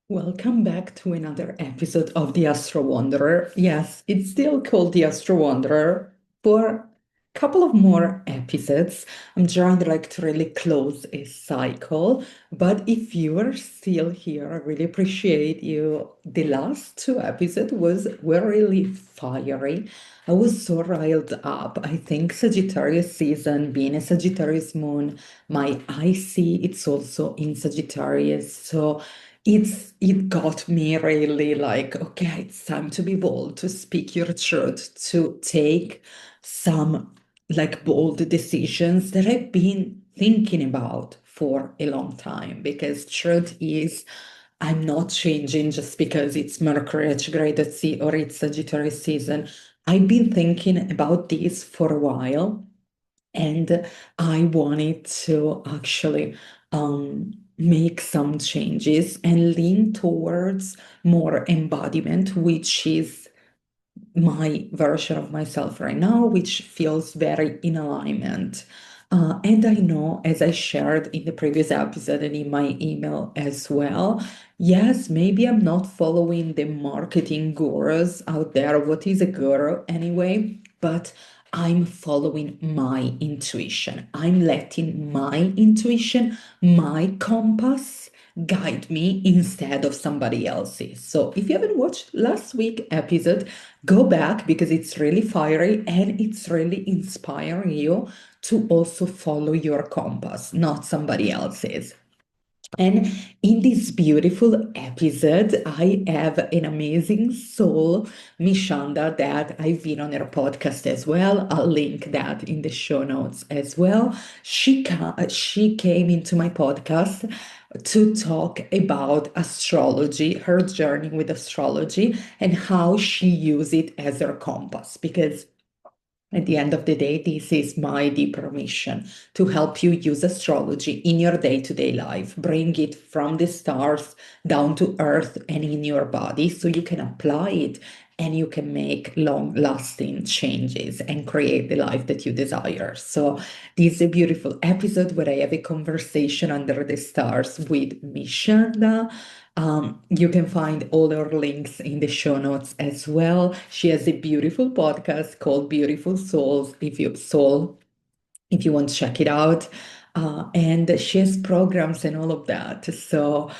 Welcome back to another episode of the Astro Wanderer. Yes, it's still called the Astro Wanderer for a couple of more episodes. I'm trying to really close a cycle. But if you are still here, I really appreciate you. The last two episodes were really fiery. I was so riled up. I think Sagittarius season, being a Sagittarius moon, my IC, it's also in Sagittarius. So it got me really like, okay, it's time to be bold, to speak your truth, to take some bold decisions that I've been thinking about for a long time. Because truth is, I'm not changing just because it's Mercury retrograde at sea or it's Sagittarius season. I've been thinking about this for a while. And I wanted to actually make some changes and lean towards more embodiment, which is my version of myself right now, which feels very in alignment. And I know, as I shared in the previous episode and in my email as well, yes, maybe I'm not following the marketing gurus out there. What is a guru anyway? But I'm following my intuition. I'm letting my intuition, my compass, guide me instead of somebody else's. So if you haven't watched last week's episode, go back because it's really fiery and it's really inspiring you to also follow your compass, not somebody else's. And in this beautiful episode, I have an amazing soul, Michanda, that I've been on her podcast as well. I'll link that in the show notes as well. She came into my podcast to talk about astrology, her journey with astrology, and how she used it as her compass. Because at the end of the day, this is my deeper mission to help you use astrology in your day to day life, bring it from the stars down to earth and in your body so you can apply it and you can make long lasting changes and create the life that you desire. So, this is a beautiful episode where I have a conversation under the stars with Michanda. You can find all her links in the show notes as well. She has a beautiful podcast called Beautiful Souls. If you want to check it out. And she has programs and all of that. So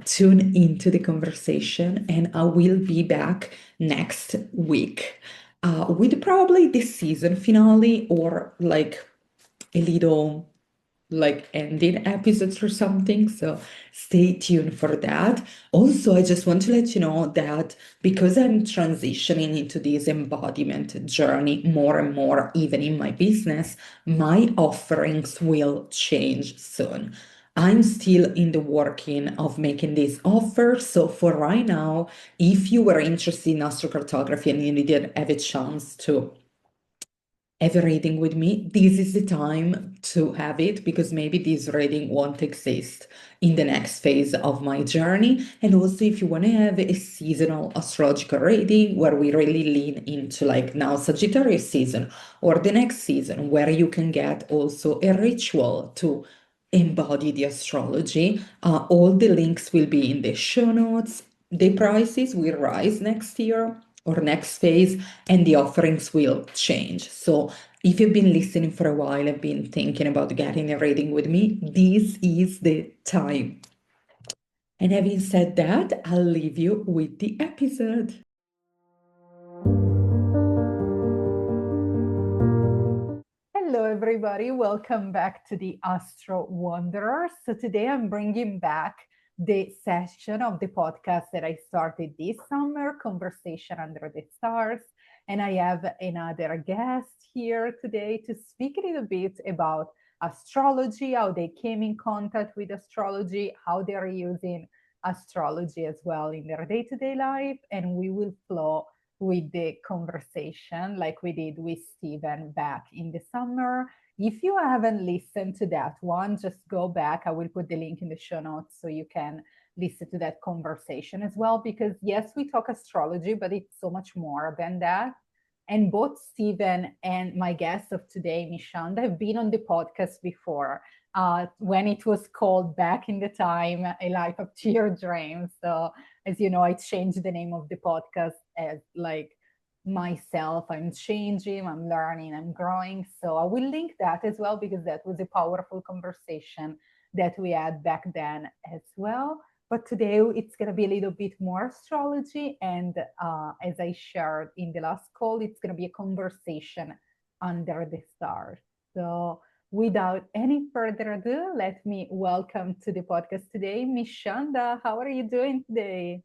tune into the conversation, and I will be back next week with probably the season finale or like a little ending episodes or something. So stay tuned for that. Also, I just want to let you know that because I'm transitioning into this embodiment journey more and more, even in my business, my offerings will change soon. I'm still in the working of making this offer. So for right now, if you were interested in astrocartography and you didn't have a chance to have a reading with me, this is the time to have it because maybe this reading won't exist in the next phase of my journey. And also, if you want to have a seasonal astrological reading where we really lean into like now Sagittarius season or the next season, where you can get also a ritual to embody the astrology, all the links will be in the show notes. The prices will rise next year or next phase, and the offerings will change. So if you've been listening for a while and been thinking about getting a reading with me, this is the time. And having said that, I'll leave you with the episode. Hello, everybody. Welcome back to the Astro Wanderer. So today I'm bringing back the session of the podcast that I started this summer, Conversation Under the Stars. And I have another guest here today to speak a little bit about astrology, how they came in contact with astrology, how they're using astrology as well in their day-to-day life. And we will flow with the conversation like we did with Stephen back in the summer. If you haven't listened to that one, just go back. I will put the link in the show notes so you can listen to that conversation as well. Because yes, we talk astrology, but it's so much more than that. And both Stephen and my guest of today, Michanda, have been on the podcast before. when it was called back in the time A Life Up to Your Dreams. So, as you know, I changed the name of the podcast as like myself. I'm changing, I'm learning, I'm growing. So, I will link that as well because that was a powerful conversation that we had back then as well. But today it's going to be a little bit more astrology. And as I shared in the last call, it's going to be a conversation under the stars. So, without any further ado, let me welcome to the podcast today, Michanda. How are you doing today?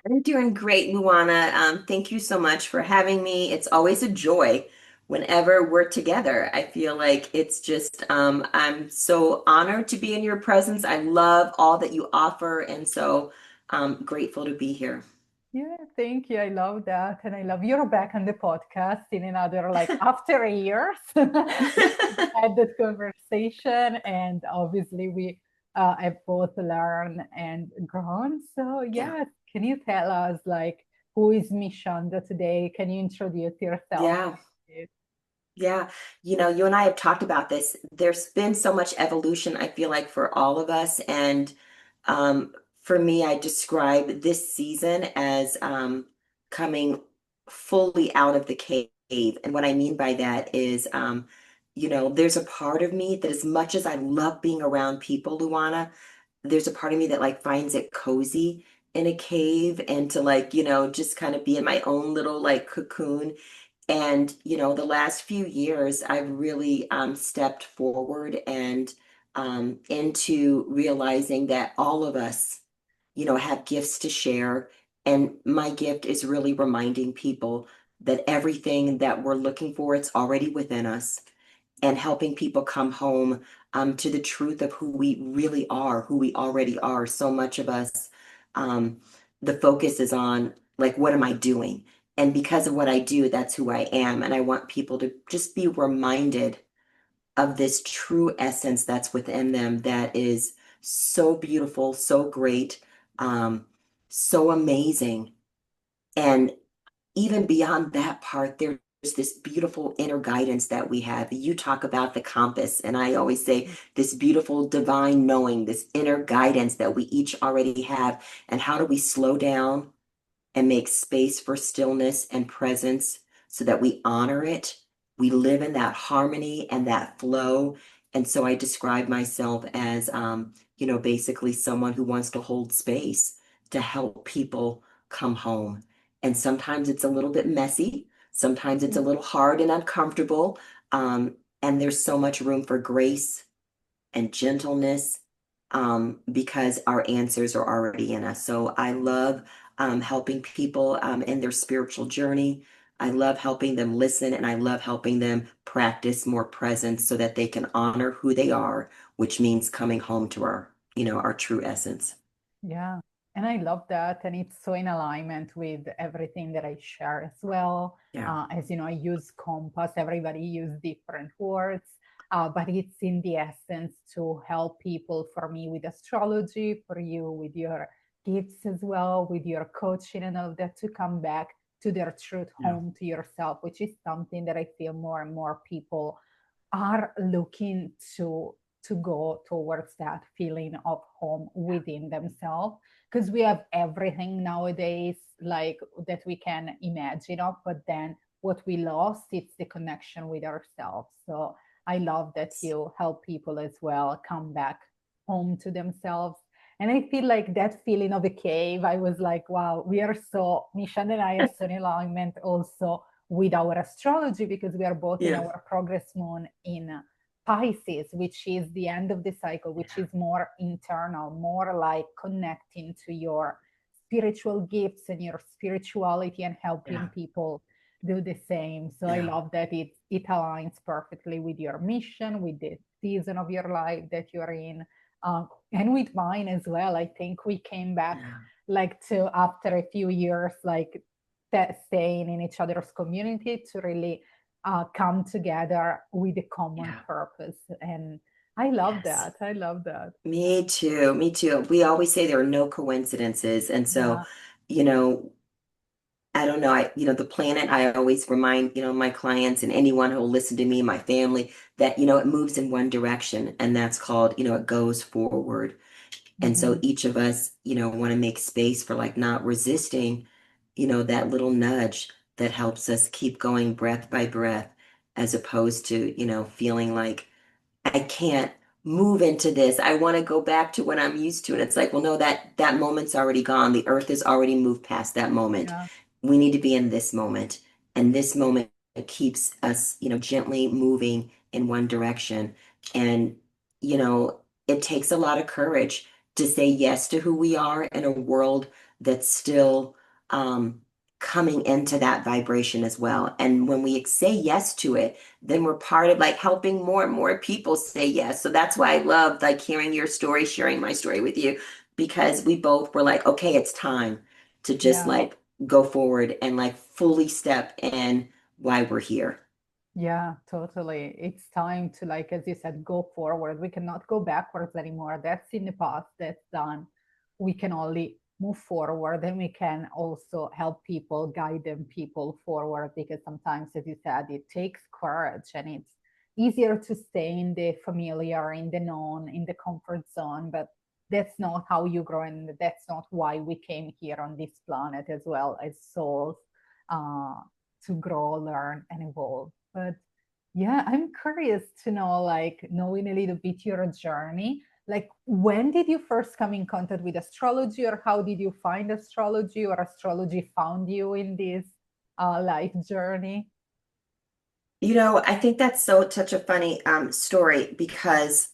I'm doing great, Luana. Thank you so much for having me. It's always a joy whenever we're together. I feel like it's just, I'm so honored to be in your presence. I love all that you offer, and so I'm grateful to be here. Yeah, thank you. I love that. And I love you're back on the podcast in another, like after a year. We had that conversation, and obviously, we have both learned and grown. So, Yeah, yes, can you tell us, like, who is Mishanda today? Can you introduce yourself? yeah. Yeah, you and I have talked about this. There's been so much evolution, I feel like, for all of us. And for me, I describe this season as coming fully out of the cave. And what I mean by that is, there's a part of me that, as much as I love being around people, Luana, there's a part of me that like finds it cozy in a cave and to like, just kind of be in my own little like cocoon. And, the last few years, I've really stepped forward and into realizing that all of us, have gifts to share. And my gift is really reminding people that everything that we're looking for, it's already within us, and helping people come home to the truth of who we really are, who we already are. So much of us, um, the focus is on like, what am I doing? And because of what I do, that's who I am. And I want people to just be reminded of this true essence that's within them that is so beautiful, so great, um, so amazing. And even beyond that part, there's this beautiful inner guidance that we have. You talk about the compass, and I always say this beautiful divine knowing, this inner guidance that we each already have. And how do we slow down and make space for stillness and presence so that we honor it? We live in that harmony and that flow. And so I describe myself as, basically someone who wants to hold space to help people come home. And sometimes it's a little bit messy. Sometimes it's a little hard and uncomfortable. And there's so much room for grace and gentleness, because our answers are already in us. So I love helping people in their spiritual journey. I love helping them listen, and I love helping them practice more presence so that they can honor who they are, which means coming home to our true essence. Yeah. And I love that. And it's so in alignment with everything that I share as well. Yeah, As you know, I use compass, everybody use different words, but it's in the essence to help people, for me with astrology, for you with your gifts as well, with your coaching and all of that, to come back to their truth yeah, home to yourself, which is something that I feel more and more people are looking to go towards that feeling of home within themselves, because we have everything nowadays like that we can imagine of, but then what we lost, it's the connection with ourselves. So I love that you help people as well come back home to themselves. And I feel like that feeling of a cave, I was like, wow, we are so, Mishan and I are so in alignment also with our astrology, because we are both in yeah, our progress moon in Pisces, which is the end of the cycle, which yeah, is more internal, more like connecting to your spiritual gifts and your spirituality and helping yeah, people do the same. So I yeah, love that it aligns perfectly with your mission, with the season of your life that you're in, and with mine as well. I think we came back yeah, like to after a few years, like staying in each other's community to really come together with a common yeah. purpose. And I love Yes. that. I love that. Me too. Me too. We always say there are no coincidences. And so, Yeah. you know, I don't know, the planet, I always remind, my clients and anyone who will listen to me, my family, that, it moves in one direction, and that's called, it goes forward. And so Mhm. each of us, want to make space for like not resisting, that little nudge that helps us keep going breath by breath, as opposed to, feeling like I can't move into this. I want to go back to what I'm used to. And it's like, well, no, that moment's already gone. The earth has already moved past that moment. Yeah, We need to be in this moment. And this moment keeps us, gently moving in one direction. And, you know, it takes a lot of courage to say yes to who we are in a world that's still coming into that vibration as well. And when we say yes to it, then we're part of like helping more and more people say yes. So that's why I love like hearing your story, sharing my story with you, because we both were like, okay, it's time to just yeah. like go forward and like fully step in why we're here. Yeah, totally. It's time to, like, as you said, go forward. We cannot go backwards anymore. That's in the past, that's done. We can only move forward, and we can also help people, guide them people forward, because sometimes, as you said, it takes courage, and it's easier to stay in the familiar, in the known, in the comfort zone. But that's not how you grow, and that's not why we came here on this planet as well as souls. Uh, to grow, learn, and evolve. But yeah, I'm curious to know, like, knowing a little bit your journey. Like, when did you first come in contact with astrology, or how did you find astrology, or astrology found you in this life journey? I think that's such a funny story because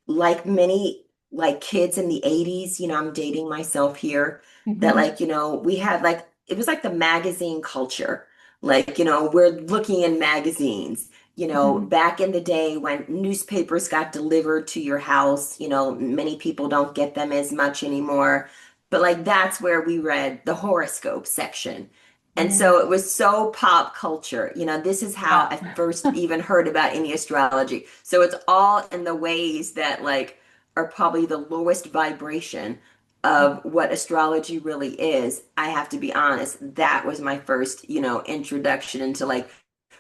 like many like kids in the 80s, I'm dating myself here, that like, we had like it was like the magazine culture. Like, we're looking in magazines. Back in the day when newspapers got delivered to your house, many people don't get them as much anymore. But like that's where we read the horoscope section. And Mm, so it was so pop culture. This is how yeah, I first even heard about any astrology. So it's all in the ways that like are probably the lowest vibration of what astrology really is. I have to be honest, that was my first, introduction into like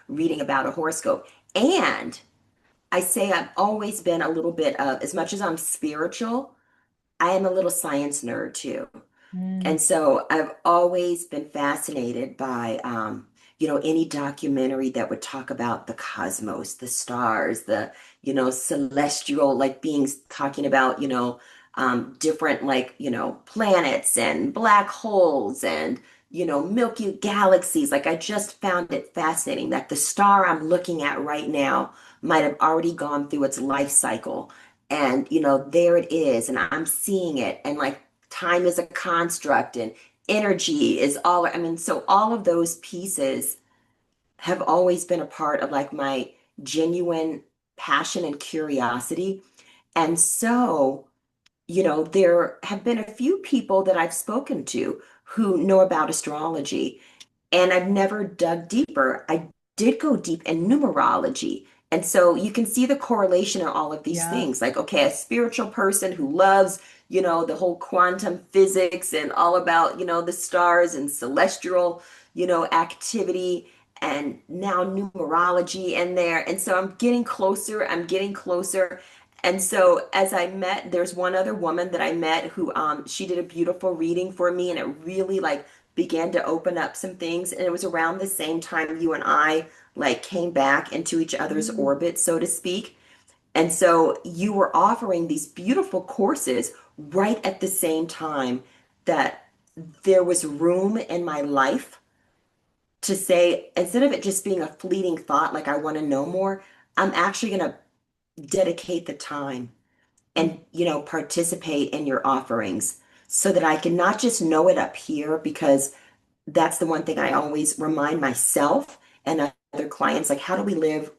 reading about a horoscope. And I say I've always been a little bit of, as much as I'm spiritual, I am a little science nerd too. mm, And so I've always been fascinated by, any documentary that would talk about the cosmos, the stars, the, celestial like beings talking about, different like, planets and black holes and, Milky galaxies. Like I just found it fascinating that the star I'm looking at right now might have already gone through its life cycle. And, there it is, and I'm seeing it. And like time is a construct and energy is all, I mean, so all of those pieces have always been a part of like my genuine passion and curiosity. And so, there have been a few people that I've spoken to who know about astrology, and I've never dug deeper. I did go deep in numerology. And so you can see the correlation in all of these yeah, things. Like, okay, a spiritual person who loves, the whole quantum physics and all about, the stars and celestial, activity, and now numerology in there. And so I'm getting closer, I'm getting closer. And so as I met, there's one other woman that I met who she did a beautiful reading for me, and it really like began to open up some things. And it was around the same time you and I like came back into each other's mm, orbit, so to speak. And so you were offering these beautiful courses right at the same time that there was room in my life to say, instead of it just being a fleeting thought, like I want to know more, I'm actually going to dedicate the time mm, and, participate in your offerings so that I can not just know it up here, because that's the one thing I always remind myself and other clients, like how do we live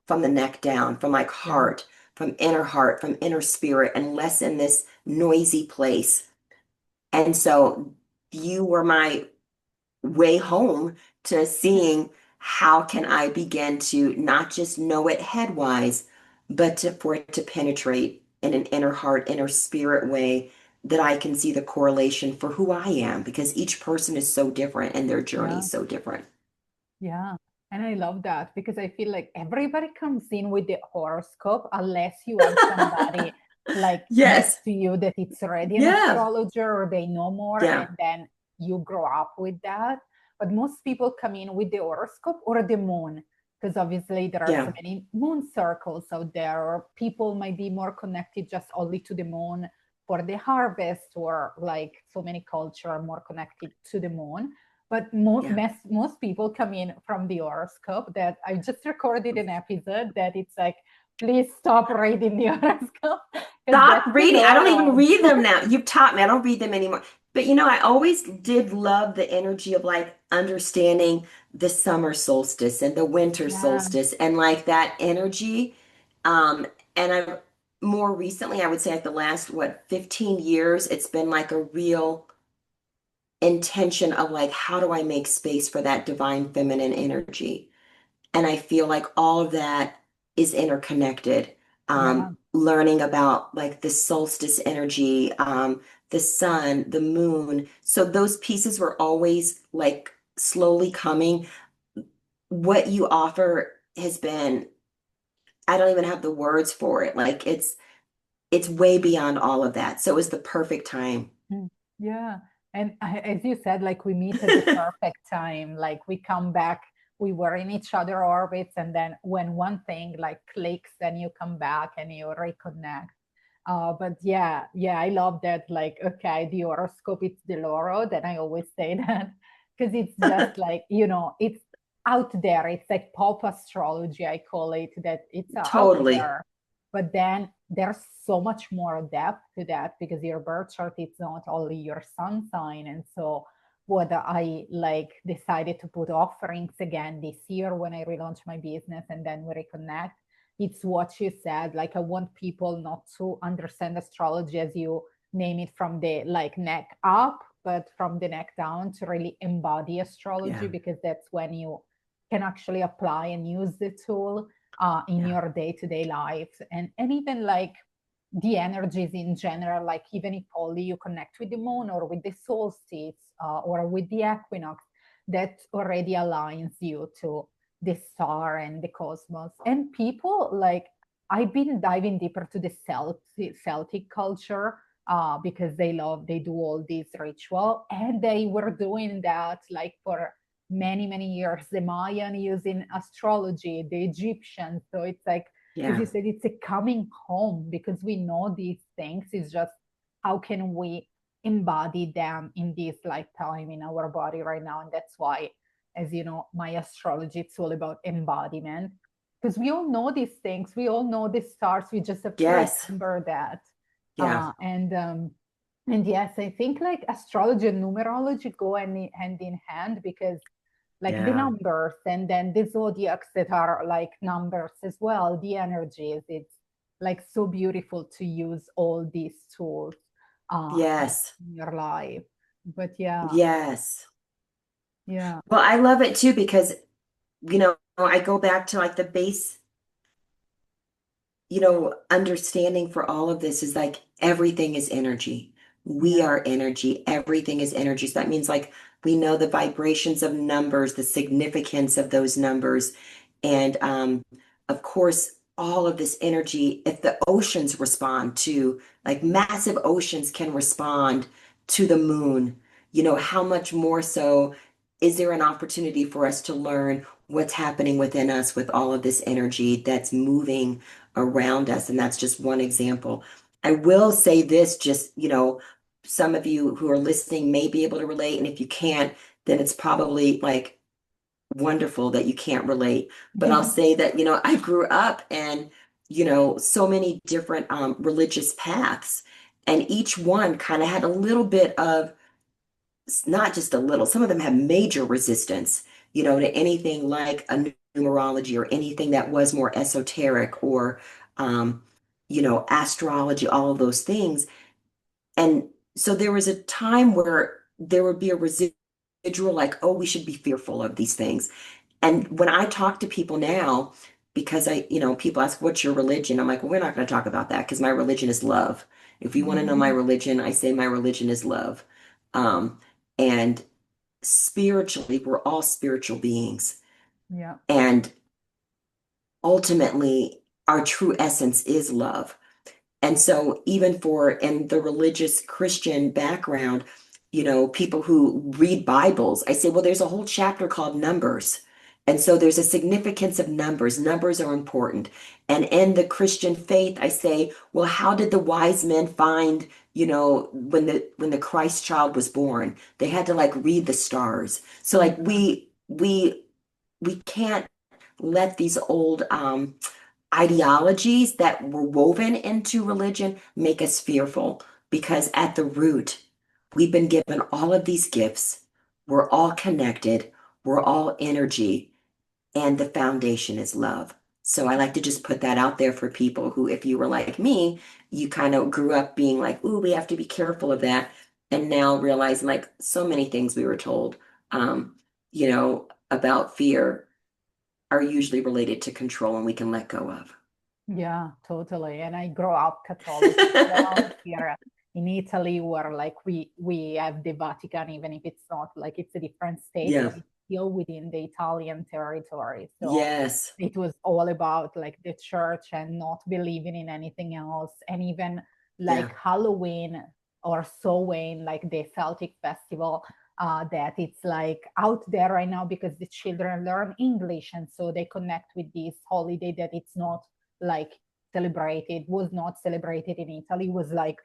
from the neck down, from like yeah, heart, from inner spirit, and less in this noisy place. And so you were my way home to seeing how can I begin to not just know it headwise, but for it to penetrate in an inner heart, inner spirit way that I can see the correlation for who I am because each person is so different and their journey Yeah. is so different. Yeah. And I love that because I feel like everybody comes in with the horoscope unless you have somebody like next Yes. to you that it's already an Yeah. astrologer or they know more and Yeah. then you grow up with that. But most people come in with the horoscope or the moon because obviously there are so Yeah. many moon circles out there, or people might be more connected just only to the moon for the harvest, or like so many culture are more connected to the moon. But Yeah. most people come in from the horoscope. That I just recorded an episode that it's like, please stop reading the horoscope because Stop that's the reading. I don't even Lord. read them now. You've taught me. I don't read them anymore. But I always did love the energy of like understanding the summer solstice and the winter Yeah, solstice and like that energy. And I more recently, I would say like the last, what, 15 years, it's been like a real intention of like, how do I make space for that divine feminine energy? And I feel like all of that is interconnected. yeah, Learning about like the solstice energy, the sun, the moon. So those pieces were always like slowly coming. What you offer has been, I don't even have the words for it. Like it's way beyond all of that. So it was the perfect time. yeah. And as you said, like we meet at the perfect time. Like we come back, we were in each other orbits, and then when one thing like clicks, then you come back and you reconnect. But yeah, yeah, I love that. Like, okay, the horoscope, it's the Loro. Then I always say that because it's just like, it's out there. It's like pop astrology, I call it, that it's out Totally. there. But then there's so much more depth to that because your birth chart is not only your sun sign. And so what I like decided to put offerings again this year when I relaunched my business and then we reconnect, it's what you said. Like I want people not to understand astrology as you name it from the like neck up, but from the neck down to really embody astrology Yeah. because that's when you can actually apply and use the tool in Yeah. your day-to-day life. And even like the energies in general, like even if only you connect with the moon or with the solstice or with the equinox, that already aligns you to the star and the cosmos. And people like, I've been diving deeper to the Celtic culture because they do all these ritual, and they were doing that like for many years. The Mayan using astrology, the Egyptians. So it's like, as Yeah. you said, it's a coming home because we know these things. It's just how can we embody them in this lifetime in our body right now? And that's why, as you know, my astrology, it's all about embodiment because we all know these things. We all know the stars. We just have to Yes. remember that. Yeah. And yes, I think like astrology and numerology go hand in hand because like the Yeah. numbers and then the zodiacs that are like numbers as well, the energies. It's like so beautiful to use all these tools Yes. in your life. But yeah, Yes. yeah, Well, I love it too because, I go back to like the base, understanding for all of this is like everything is energy. We yeah, are energy. Everything is energy. So that means like we know the vibrations of numbers, the significance of those numbers. And of course, all of this energy, if the oceans respond to, like massive oceans can respond to the moon, how much more so is there an opportunity for us to learn what's happening within us with all of this energy that's moving around us. And that's just one example. I will say this, just, some of you who are listening may be able to relate. And if you can't, then it's probably like wonderful that you can't relate. But I'll yeah, say that, I grew up and, so many different religious paths. And each one kind of had a little bit of, not just a little, some of them have major resistance, to anything like a numerology or anything that was more esoteric or, um, astrology, all of those things. And so there was a time where there would be a residual, like, oh, we should be fearful of these things. And when I talk to people now, because people ask, what's your religion? I'm like, well, we're not going to talk about that because my religion is love. If you want to know my religion, I say my religion is love. And spiritually, we're all spiritual beings. Yeah. And ultimately, our true essence is love. And so, even for in the religious Christian background, people who read Bibles, I say, well, there's a whole chapter called Numbers. And so there's a significance of numbers. Numbers are important. And in the Christian faith, I say, well, how did the wise men find, when the Christ child was born? They had to like read the stars. So like we can't let these old ideologies that were woven into religion make us fearful because at the root, we've been given all of these gifts. We're all connected. We're all energy, and the foundation is love. So I like to just put that out there for people who, if you were like me, you kind of grew up being like, ooh, we have to be careful of that. And now realizing like so many things we were told, about fear are usually related to control and we can let go of. Yeah, totally. And I grew up Catholic as well here in Italy, where like we have the Vatican, even if it's not like it's a different state, Yeah. but it's still within the Italian territory. So Yes. it was all about like the church and not believing in anything else. And even Yeah. like Halloween or Samhain, like the Celtic festival, that it's like out there right now because the children learn English and so they connect with this holiday that it's not like celebrated, was not celebrated in Italy, was like,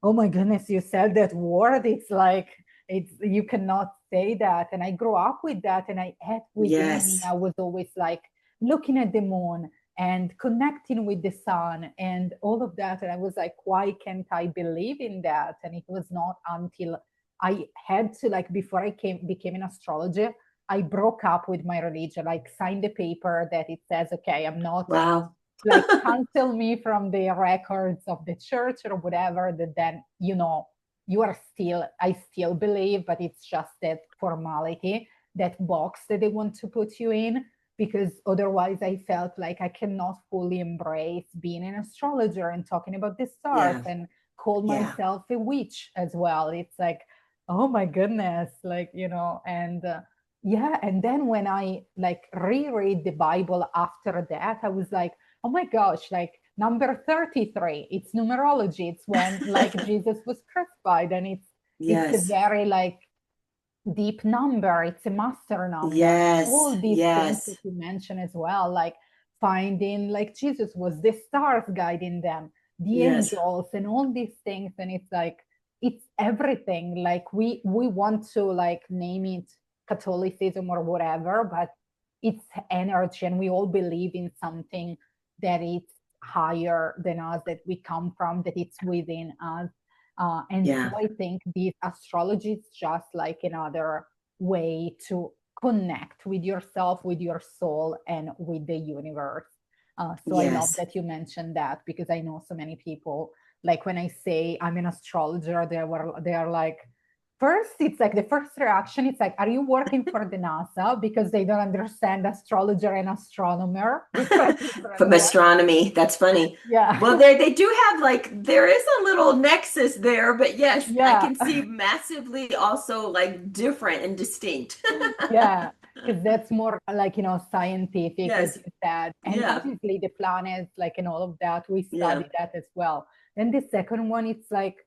oh my goodness, you said that word. It's like it's you cannot say that. And I grew up with that, and I had within me, Yes. I was always like looking at the moon and connecting with the sun and all of that. And I was like, why can't I believe in that? And it was not until I had to like before I became an astrologer, I broke up with my religion, like signed a paper that it says, okay, I'm not Wow. like cancel me from the records of the church or whatever, that then you are still, I still believe, but it's just that formality, that box that they want to put you in, because otherwise I felt like I cannot fully embrace being an astrologer and talking about the stars Yeah. and call Yeah. myself a witch as well. It's like, oh my goodness, like, and yeah. And then when I like reread the Bible after that, I was like, oh my gosh, like number 33, it's numerology. It's when like Jesus was crucified, and it's a Yes. very like deep number. It's a master number. Yes. All these things that Yes. you mentioned as well, like finding like Jesus was the stars guiding them, the Yes. angels, and all these things. And it's like it's everything. Like we want to like name it Catholicism or whatever, but it's energy, and we all believe in something that it's higher than us, that we come from, that it's within us. And so Yeah. I think this astrology is just like another way to connect with yourself, with your soul, and with the universe. So I love Yes. that you mentioned that, because I know so many people, like when I say I'm an astrologer, they are like, first, it's like the first reaction, it's like, are you working for the NASA? Because they don't understand astrologer and astronomer, different From words. astronomy. That's funny. Yeah. Well, they do have like there is a little nexus there, but yes, I Yeah. can see massively also like different and distinct. Yeah, because that's more like, scientific, as Yes. you said. And Yeah. obviously the planets, like, and all of that, we Yeah. study that as well. Then the second one, it's like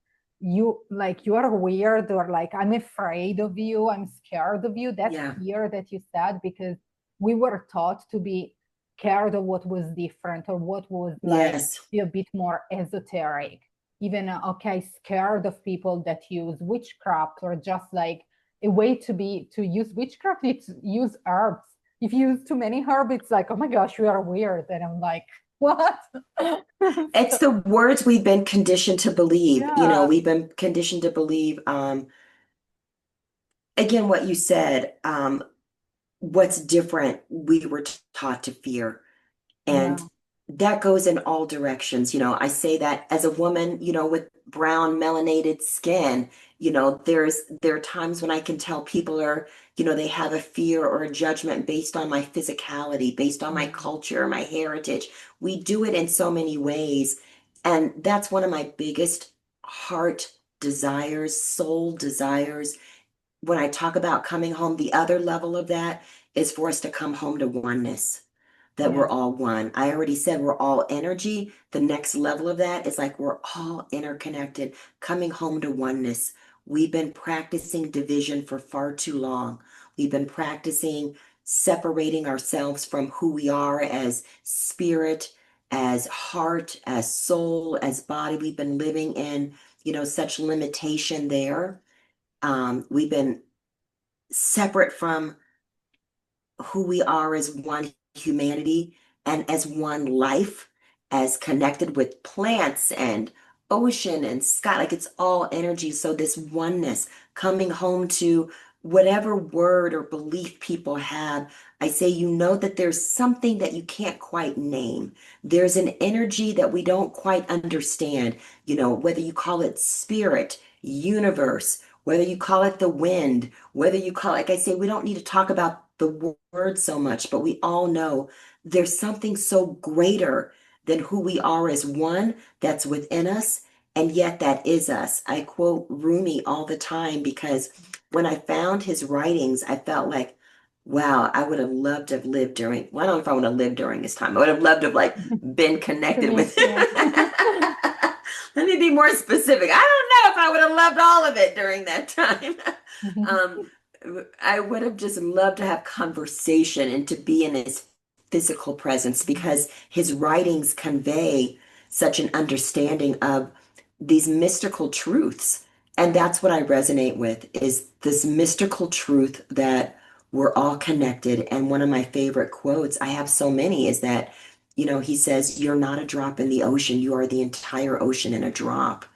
you are weird, or like I'm afraid of you, I'm scared of you. That Yeah. fear that you said, because we were taught to be scared of what was different, or what was like Yes. a bit more esoteric. Even okay, scared of people that use witchcraft, or just like a way to use witchcraft, it's use herbs. If you use too many herbs, it's like, oh my gosh, you are weird. And I'm like, what? It's So, the words we've been conditioned to believe. yeah. We've been conditioned to believe, again, what you said, what's different, we were taught to fear. And Yeah. that goes in all directions. I say that as a woman, with brown melanated skin, there are times when I can tell people are, they have a fear or a judgment based on my physicality, based on my Yeah. culture, my heritage. We do it in so many ways. And that's one of my biggest heart desires, soul desires. When I talk about coming home, the other level of that is for us to come home to oneness, that Yeah. we're all one. I already said we're all energy. The next level of that is like we're all interconnected, coming home to oneness. We've been practicing division for far too long. We've been practicing separating ourselves from who we are as spirit, as heart, as soul, as body. We've been living in, such limitation there. We've been separate from who we are as one humanity and as one life, as connected with plants and ocean and sky. Like it's all energy. So, this oneness, coming home to whatever word or belief people have, I say, that there's something that you can't quite name. There's an energy that we don't quite understand, whether you call it spirit, universe, whether you call it the wind, whether you call it, like I say, we don't need to talk about the word so much, but we all know there's something so greater than who we are as one that's within us, and yet that is us. I quote Rumi all the time because when I found his writings, I felt like, wow, I would have loved to have lived during, well, I don't know if I would have lived during this time. I would have loved to have like been To connected meet with him. Let me be more specific. I don't know if I would have loved all of it during that time. Um, I would have just loved to have conversation and to be in his physical presence because his writings convey such an understanding of these mystical truths. And that's what I resonate with, is this mystical truth that we're all connected. And one of my favorite quotes, I have so many, is that, he says, "You're not a drop in the ocean, you are the entire ocean in a drop."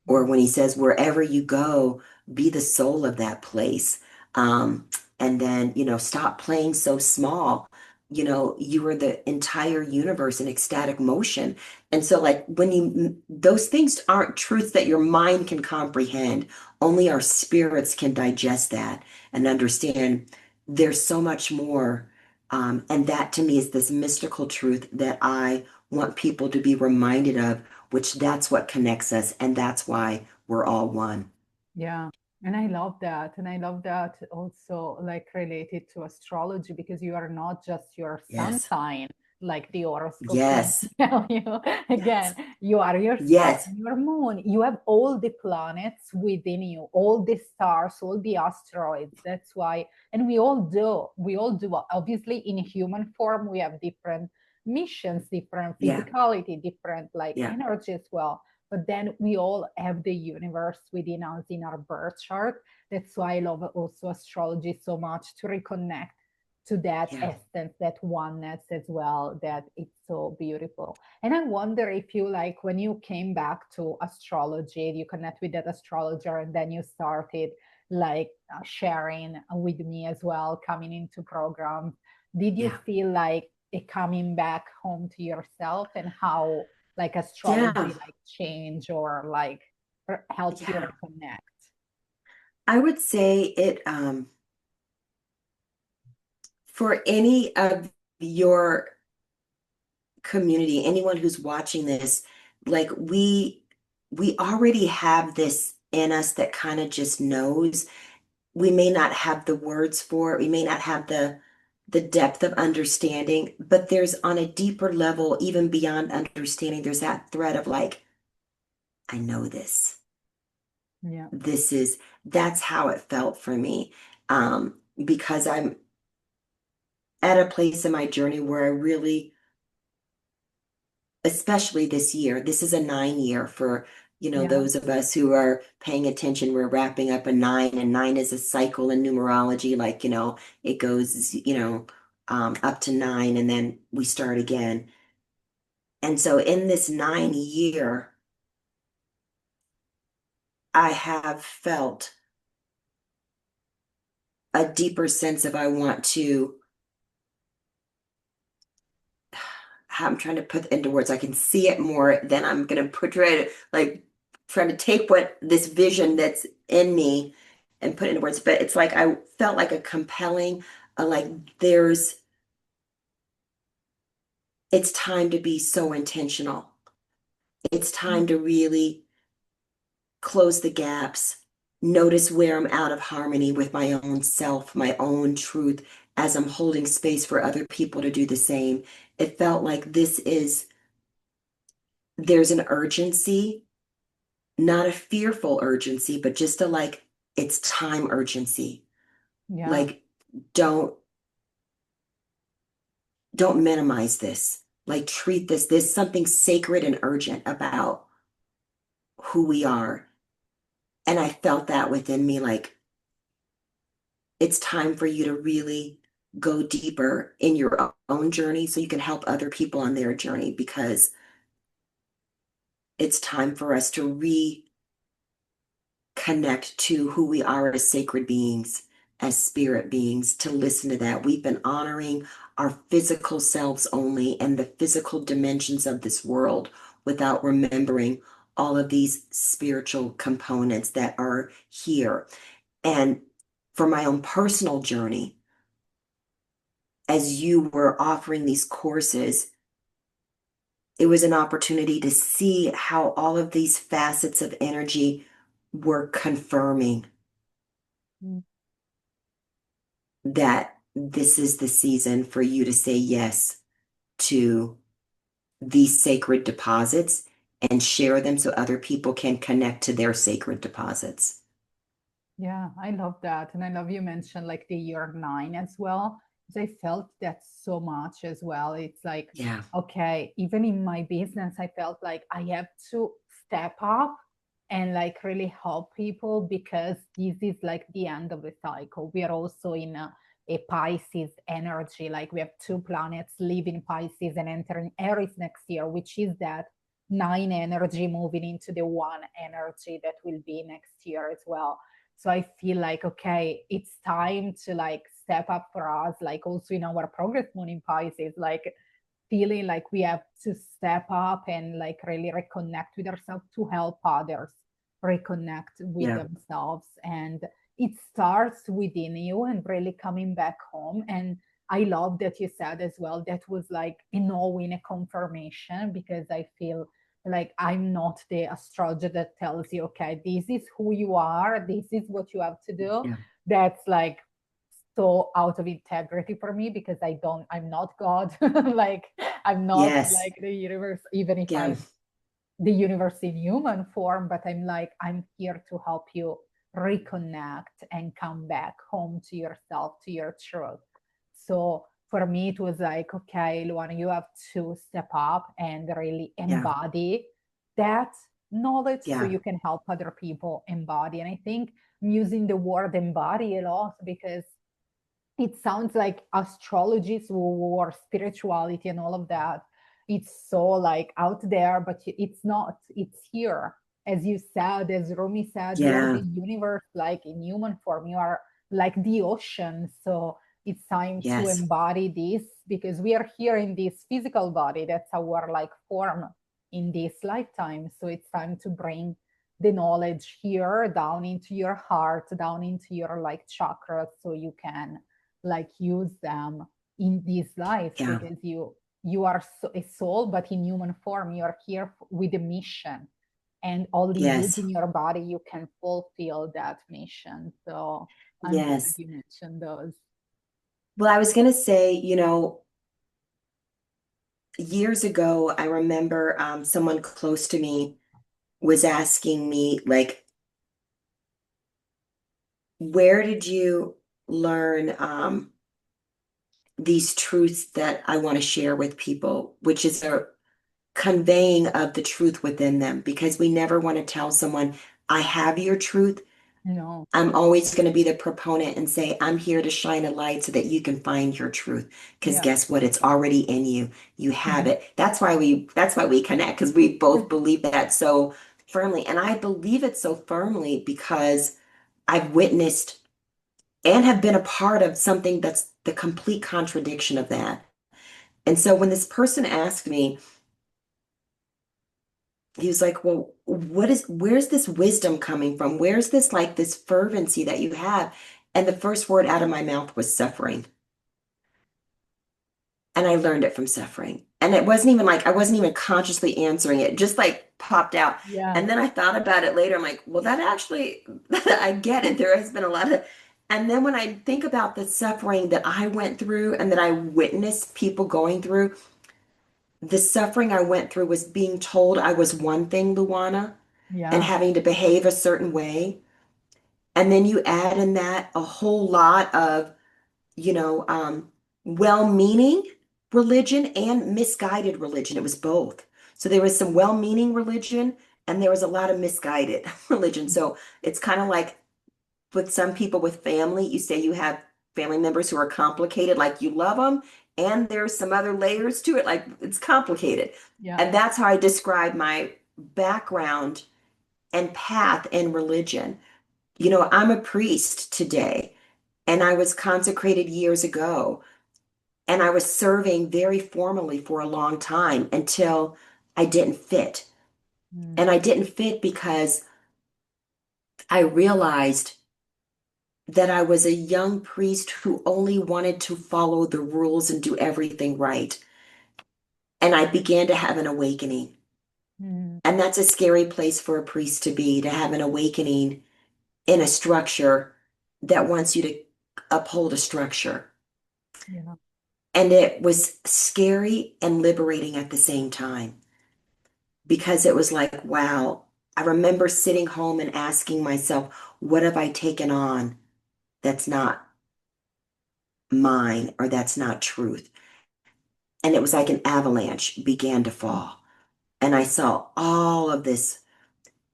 Or when he says, "Wherever you go, be the soul of that place." And then, stop playing so small. You are the entire universe in ecstatic motion. And so, like, those things aren't truths that your mind can comprehend. Only our spirits can digest that and understand there's so much more. And that to me is this mystical truth that I want people to be reminded of, which that's what connects us, and that's why we're all one. Yeah. And I love that. And I love that also, like related to astrology, because you are not just your sun Yes, sign, like the horoscope can yes, tell you. Again, yes, you are your sun, yes, your moon. You have all the planets within you, all the stars, all the asteroids. That's why, and we all do. We all do. Obviously, in human form, we have different missions, different yeah, physicality, different like yeah, energy as well, but then we all have the universe within us in our birth chart. That's why I love also astrology so much, to reconnect to that yeah, essence, that oneness as well, that it's so beautiful. And I wonder if you, like, when you came back to astrology, you connect with that astrologer and then you started like sharing with me as well, coming into programs, did you yeah, feel like a coming back home to yourself, and how like yeah, astrology like change or like help you yeah. reconnect? I would say it, for any of your community, anyone who's watching this, like we already have this in us that kind of just knows. We may not have the words for it, we may not have the depth of understanding, but there's, on a deeper level, even beyond understanding, there's that thread of like, I know this. Yeah. That's how it felt for me. Because I'm at a place in my journey where I really, especially this year, this is a 9 year for, Yeah. those of us who are paying attention. We're wrapping up a nine, and nine is a cycle in numerology. Like, it goes, up to nine, and then we start again. And so in this 9 year, I have felt a deeper sense of, I want to, I'm trying to put it into words. I can see it more than I'm going to portray it, like trying to take what this vision that's in me and put it into words. But it's like I felt like a compelling, like it's time to be so intentional. It's time to really close the gaps, notice where I'm out of harmony with my own self, my own truth, as I'm holding space for other people to do the same. It felt like there's an urgency, not a fearful urgency, but just a like, it's time urgency. Yeah. Like, don't don't minimize this. Like, treat this, there's something sacred and urgent about who we are. And I felt that within me, like, it's time for you to really go deeper in your own journey so you can help other people on their journey, because it's time for us to reconnect to who we are as sacred beings, as spirit beings, to listen to that. We've been honoring our physical selves only and the physical dimensions of this world without remembering all of these spiritual components that are here. And for my own personal journey, as you were offering these courses, it was an opportunity to see how all of these facets of energy were confirming Mm. that this is the season for you to say yes to these sacred deposits and share them so other people can connect to their sacred deposits. Yeah, I love that. And I love you mentioned like the year 9 as well. 'Cause I felt that so much as well. It's like, Yeah, okay, even in my business, I felt like I have to step up and like really help people because this is like the end of the cycle. We are also in a Pisces energy. Like we have two planets leaving Pisces and entering Aries next year, which is that 9 energy moving into the 1 energy that will be next year as well. So I feel like, okay, it's time to like step up for us, like also in our progress moon in Pisces, like feeling like we have to step up and like really reconnect with ourselves to help others reconnect with yeah, themselves. And it starts within you and really coming back home. And I love that you said as well, that was like a knowing, a confirmation, because I feel like I'm not the astrologer that tells you, okay, this is who you are, this is what you have to do. yeah. That's like so out of integrity for me because I'm not God. Like I'm not Yes, like the universe, even if yeah, I'm the universe in human form, but I'm like, I'm here to help you reconnect and come back home to yourself, to your truth. So for me, it was like, okay, Luana, you have to step up and really yeah, embody that knowledge so yeah, you can help other people embody. And I think I'm using the word embody a lot because it sounds like astrology or spirituality and all of that, it's so like out there, but it's not, it's here. As you said, as Rumi said, you are the yeah, universe like in human form, you are like the ocean. So it's time to yes, embody this because we are here in this physical body, that's our like form in this lifetime. So it's time to bring the knowledge here down into your heart, down into your like chakras, so you can like use them in this life yeah, because you are a soul but in human form, you are here with a mission, and only yes, using your body you can fulfill that mission. So I'm glad yes. you mentioned those. Well, I was going to say, years ago, I remember someone close to me was asking me, like, where did you learn these truths that I want to share with people, which is a conveying of the truth within them, because we never want to tell someone, I have your truth. No. I'm always going to be the proponent and say, I'm here to shine a light so that you can find your truth. Because Yeah. guess what? It's already in you. You have Mhm. it. That's why we connect, because we both believe that so firmly. And I believe it so firmly because I've witnessed and have been a part of something that's the complete contradiction of that. And so when this person asked me, he was like, well, where's this wisdom coming from? Where's this like this fervency that you have? And the first word out of my mouth was suffering. And I learned it from suffering. And it wasn't even like I wasn't even consciously answering it. Just like popped out. Yeah. And then I thought about it later. I'm like, well, that actually, I get it. There has been a lot of, and then when I think about the suffering that I went through and that I witnessed people going through, the suffering I went through was being told I was one thing, Luana, and Yeah. having to behave a certain way. And then you add in that a whole lot of, you know, well-meaning religion and misguided religion. It was both. So there was some well-meaning religion and there was a lot of misguided religion. So it's kind of like with some people with family, you say you have family members who are complicated, like you love them, and there's some other layers to it, like it's complicated. Yeah. And that's how I describe my background and path in religion. You know, I'm a priest today, and I was consecrated years ago, and I was serving very formally for a long time until I didn't fit. Mm. And I didn't fit because I realized that I was a young priest who only wanted to follow the rules and do everything right. And I began to have an awakening. Mm. And that's a scary place for a priest to be, to have an awakening in a structure that wants you to uphold a structure. Yeah. And it was scary and liberating at the same time because it was like, wow, I remember sitting home and asking myself, what have I taken on that's not mine or that's not truth? And it was like an avalanche began to fall. And I saw all of this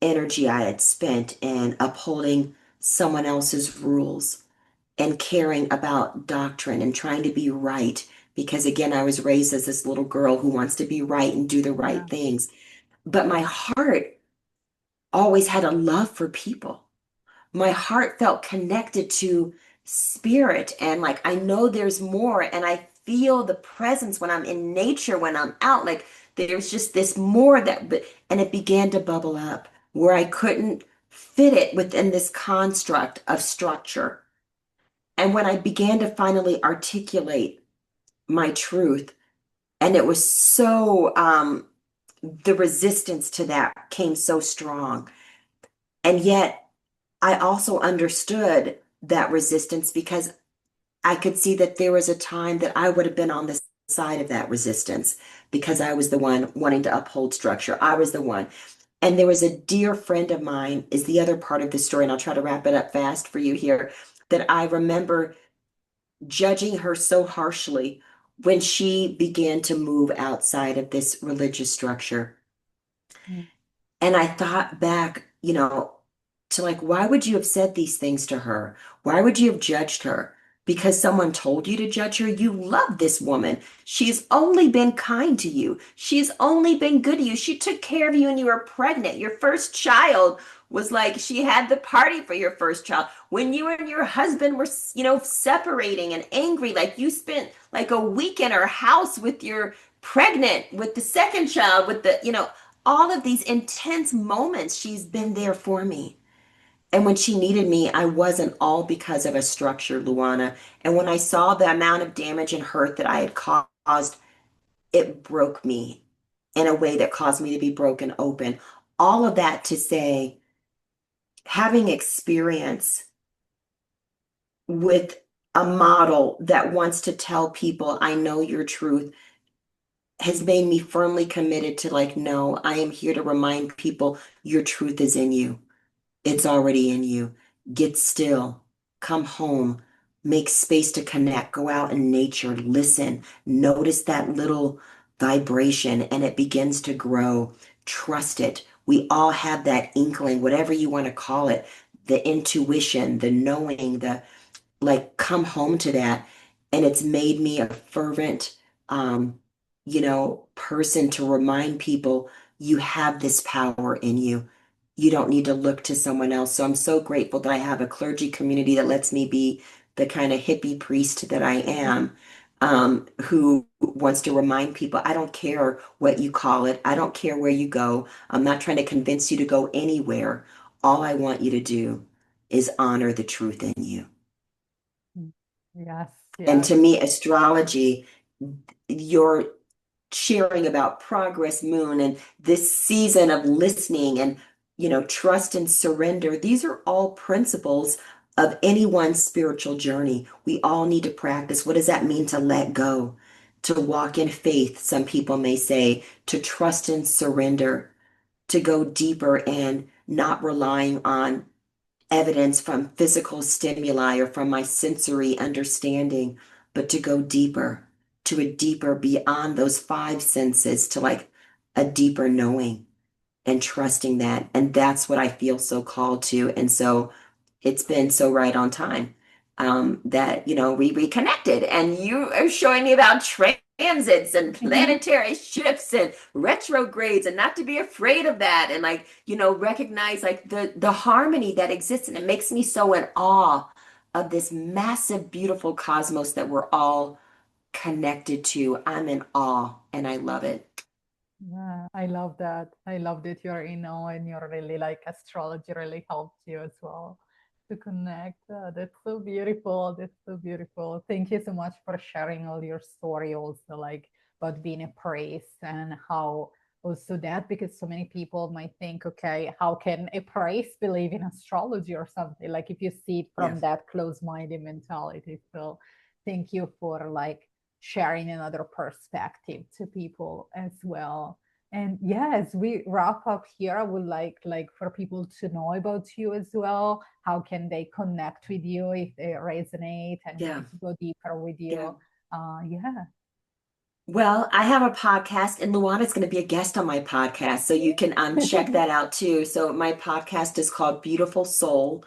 energy I had spent in upholding someone else's rules and caring about doctrine and trying to be right. Because again, I was raised as this little girl who wants to be right and do the Yeah. right things. But my heart always had a love for people. My heart felt connected to spirit and like I know there's more and I feel the presence when I'm in nature, when I'm out, like there's just this more that and it began to bubble up where I couldn't fit it within this construct of structure. And when I began to finally articulate my truth, and it was so the resistance to that came so strong. And yet I also understood that resistance because I could see that there was a time that I would have been on the side of that resistance because I was the one wanting to uphold structure. I was the one. And there was a dear friend of mine, is the other part of the story, and I'll try to wrap it up fast for you here, that I remember judging her so harshly when she began to move outside of this religious structure. Mm. And I thought back, to like, why would you have said these things to her? Why would you have judged her? Because someone told you to judge her? You love this woman. She's only been kind to you. She's only been good to you. She took care of you when you were pregnant. Your first child was like, she had the party for your first child. When you and your husband were, separating and angry, like you spent like a week in her house with your pregnant, with the second child, with all of these intense moments, she's been there for me. And when she needed me, I wasn't all because of a structure, Luana. And when I saw the amount of damage and hurt that I had caused, it broke me in a way that caused me to be broken open. All of that to say, having experience with a model that wants to tell people, I know your truth, has made me firmly committed to like, no, I am here to remind people your truth is in you. It's already in you. Get still, come home, make space to connect, go out in nature, listen, notice that little vibration, and it begins to grow. Trust it. We all have that inkling, whatever you want to call it, the intuition, the knowing, the like come home to that. And it's made me a fervent, person to remind people you have this power in you. You don't need to look to someone else. So I'm so grateful that I have a clergy community that lets me be the kind of hippie priest that I am, who wants to remind people, I don't care what you call it. I don't care where you go. I'm not trying to convince you to go anywhere. All I want you to do is honor the truth in you. Mm. Yes. And Yes. to me, astrology, your sharing about progress moon and this season of listening and, trust and surrender. These are all principles of anyone's spiritual journey. We all need to practice. What does that mean to let go? To walk in faith, some people may say, to trust and surrender, to go deeper and not relying on evidence from physical stimuli or from my sensory understanding, but to go deeper, to a deeper beyond those five senses, to like a deeper knowing and trusting that. And that's what I feel so called to. And so it's been so right on time that, we reconnected and you are showing me about transits and planetary shifts and retrogrades and not to be afraid of that and like, recognize like the harmony that exists. And it makes me so in awe of this massive, beautiful cosmos that we're all connected to. I'm in awe and I love it. Yeah, I love that. I love that you're in awe and you're really like astrology really helped you as well to connect. That's so beautiful. That's so beautiful. Thank you so much for sharing all your story also like about being a priest and how also that because so many people might think, okay, how can a priest believe in astrology or something? Like if you see it from Yes. that close-minded mentality. So thank you for like sharing another perspective to people as well. And yeah, as we wrap up here, I would like for people to know about you as well. How can they connect with you if they resonate and Yeah. want to go deeper with Yeah. you? Yeah. Well, I have a podcast, and Luana's going to be a guest on my podcast, so you can check that out too. So my podcast is called Beautiful Soul,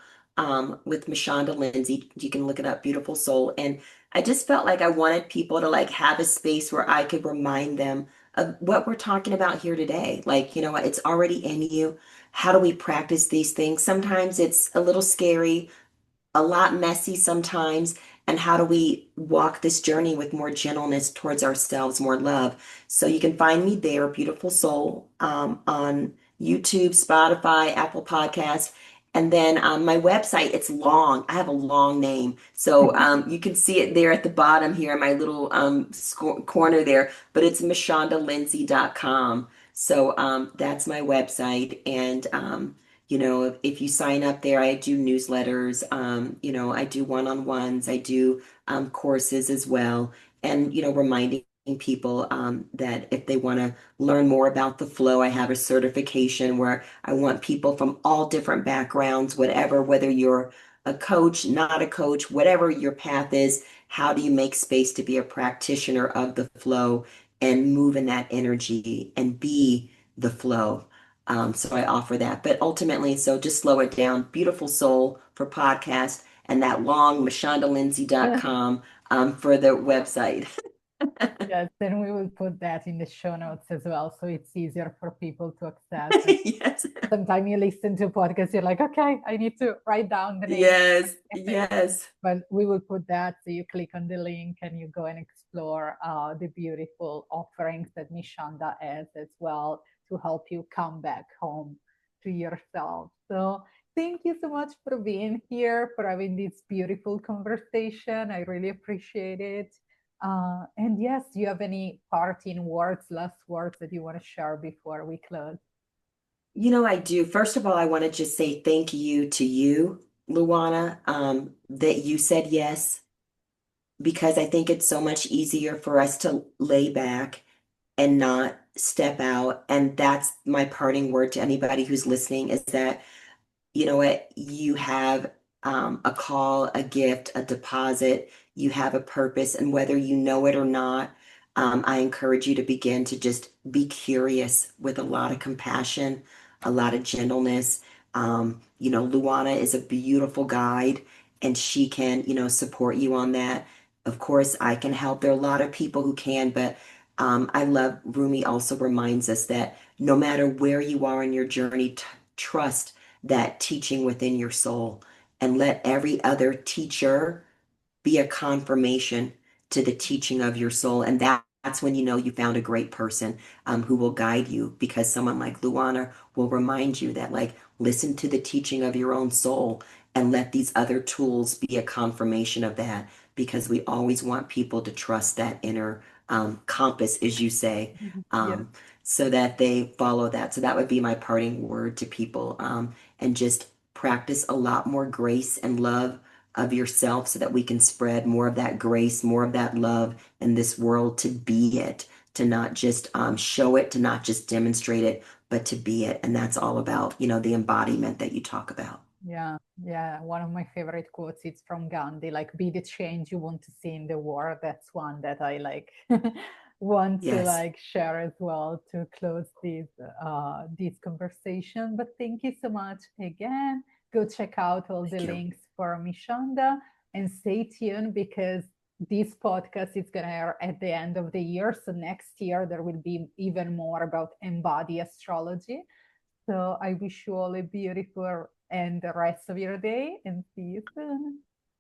with Michanda Lindsey. You can look it up, Beautiful Soul. And I just felt like I wanted people to like have a space where I could remind them of what we're talking about here today. Like, you know what, it's already in you. How do we practice these things? Sometimes it's a little scary, a lot messy sometimes. And how do we walk this journey with more gentleness towards ourselves, more love? So you can find me there, Beautiful Soul, on YouTube, Spotify, Apple Podcast. And then my website, it's long. I have a long name. So you can see it there at the bottom here, my little corner there, but it's MichandaLindsey.com. So that's my website. And if you sign up there, I do newsletters, I do one-on-ones, I do courses as well, and, reminding people that if they want to learn more about the flow, I have a certification where I want people from all different backgrounds, whatever, whether you're a coach, not a coach, whatever your path is, how do you make space to be a practitioner of the flow and move in that energy and be the flow? So I offer that. But ultimately, so just slow it down. Beautiful Soul for podcast and that long MichandaLindsey.com for the website. Yes, then we will put that in the show notes as well, so it's easier for people to access. Yes. Sometimes you listen to podcasts, you're like, okay, I need to write down the name. Yes. Yes. But we will put that so you click on the link and you go and explore the beautiful offerings that Michanda has as well to help you come back home to yourself. So thank you so much for being here, for having this beautiful conversation. I really appreciate it. And yes, do you have any parting words, last words that you want to share before we close? I do. First of all, I want to just say thank you to you, Luana, that you said yes, because I think it's so much easier for us to lay back and not step out. And that's my parting word to anybody who's listening is that you know what? You have a call, a gift, a deposit. You have a purpose. And whether you know it or not, I encourage you to begin to just be curious with a lot of compassion, a lot of gentleness. Luana is a beautiful guide and she can, support you on that. Of course, I can help. There are a lot of people who can, but I love Rumi also reminds us that no matter where you are in your journey, trust that teaching within your soul and let every other teacher be a confirmation to the teaching of your soul. And that's when you know you found a great person who will guide you because someone like Luana will remind you that, like, listen to the teaching of your own soul and let these other tools be a confirmation of that because we always want people to trust that inner compass, as you say, Yeah. so that they follow that. So that would be my parting word to people, and just practice a lot more grace and love of yourself so that we can spread more of that grace, more of that love in this world, to be it, to not just show it, to not just demonstrate it, but to be it. And that's all about, the embodiment that you talk about. Yeah, yeah. One of my favorite quotes is from Gandhi, like be the change you want to see in the world. That's one that I like want to Yes. like share as well to close this conversation. But thank you so much again. Go check out all the Thank you. links for Michanda and stay tuned because this podcast is gonna air at the end of the year. So next year there will be even more about embody astrology. So I wish you all a beautiful and the rest of your day and see you soon.